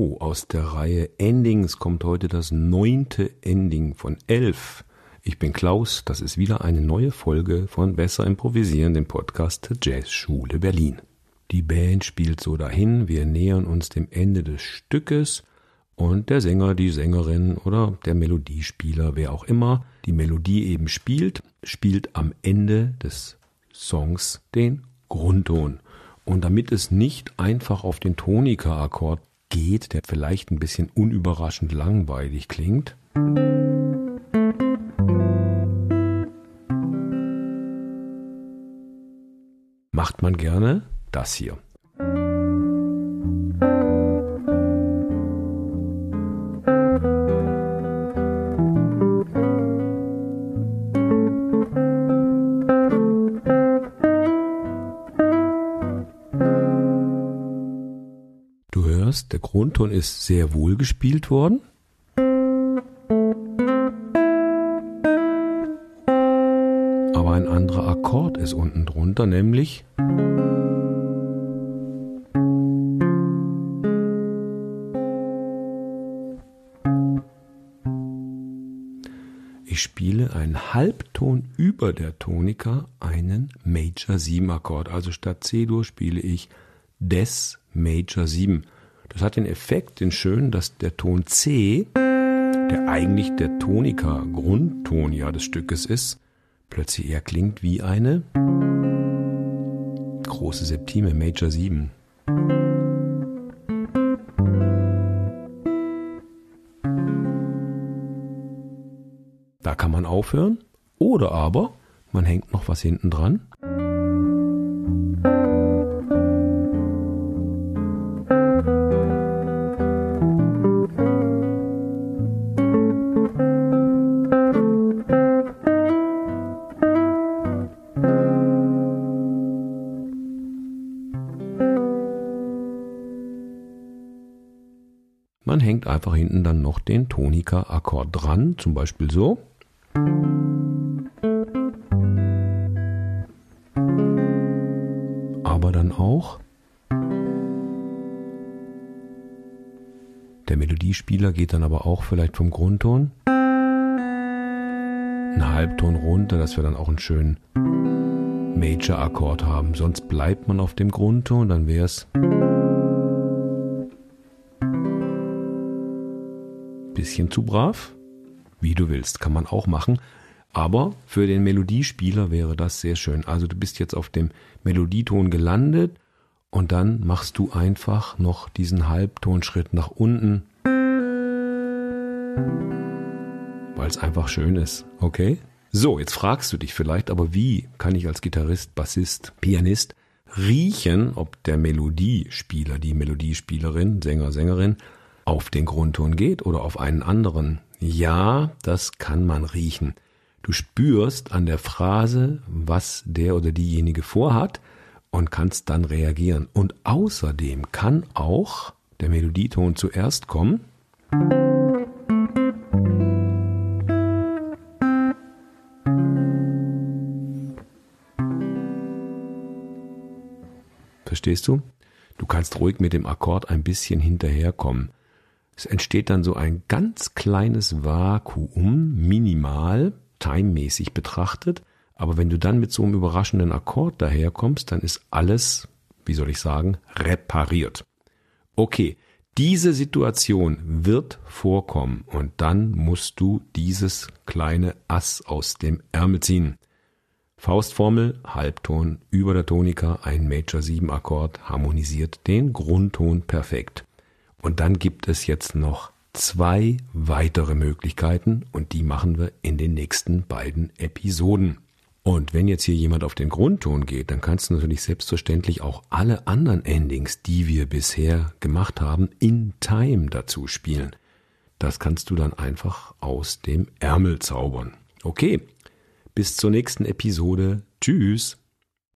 So, aus der Reihe Endings kommt heute das 9. Ending von 11. Ich bin Klaus, das ist wieder eine neue Folge von Besser Improvisieren, dem Podcast der Jazzschule Berlin. Die Band spielt so dahin, wir nähern uns dem Ende des Stückes und der Sänger, die Sängerin oder der Melodiespieler, wer auch immer die Melodie eben spielt am Ende des Songs den Grundton. Und damit es nicht einfach auf den Tonika-Akkord geht, der vielleicht ein bisschen unüberraschend langweilig klingt, macht man gerne das hier. Du hörst, der Grundton ist sehr wohl gespielt worden. Aber ein anderer Akkord ist unten drunter, nämlich ich spiele einen Halbton über der Tonika einen Major 7 Akkord. Also statt C-Dur spiele ich Des Major 7. Das hat den Effekt, den schönen, dass der Ton C, der eigentlich der Tonika-Grundton ja des Stückes ist, plötzlich eher klingt wie eine große Septime, Major 7. Da kann man aufhören oder aber man hängt noch was hinten dran. Man hängt einfach hinten dann noch den Tonika-Akkord dran, zum Beispiel so. Aber dann auch der Melodiespieler geht dann aber auch vielleicht vom Grundton einen Halbton runter, dass wir dann auch einen schönen Major-Akkord haben. Sonst bleibt man auf dem Grundton, dann wäre es bisschen zu brav, wie du willst, kann man auch machen, aber für den Melodiespieler wäre das sehr schön. Also du bist jetzt auf dem Melodieton gelandet und dann machst du einfach noch diesen Halbtonschritt nach unten, weil es einfach schön ist, okay? So, jetzt fragst du dich vielleicht, aber wie kann ich als Gitarrist, Bassist, Pianist riechen, ob der Melodiespieler, die Melodiespielerin, Sänger, Sängerin auf den Grundton geht oder auf einen anderen? Ja, das kann man riechen. Du spürst an der Phrase, was der oder diejenige vorhat und kannst dann reagieren. Und außerdem kann auch der Melodieton zuerst kommen. Verstehst du? Du kannst ruhig mit dem Akkord ein bisschen hinterherkommen. Es entsteht dann so ein ganz kleines Vakuum, minimal, timemäßig betrachtet. Aber wenn du dann mit so einem überraschenden Akkord daherkommst, dann ist alles, wie soll ich sagen, repariert. Okay, diese Situation wird vorkommen und dann musst du dieses kleine Ass aus dem Ärmel ziehen. Faustformel, Halbton über der Tonika, ein Major 7 Akkord harmonisiert den Grundton perfekt. Und dann gibt es jetzt noch 2 weitere Möglichkeiten und die machen wir in den nächsten beiden Episoden. Und wenn jetzt hier jemand auf den Grundton geht, dann kannst du natürlich selbstverständlich auch alle anderen Endings, die wir bisher gemacht haben, in Time dazu spielen. Das kannst du dann einfach aus dem Ärmel zaubern. Okay, bis zur nächsten Episode. Tschüss.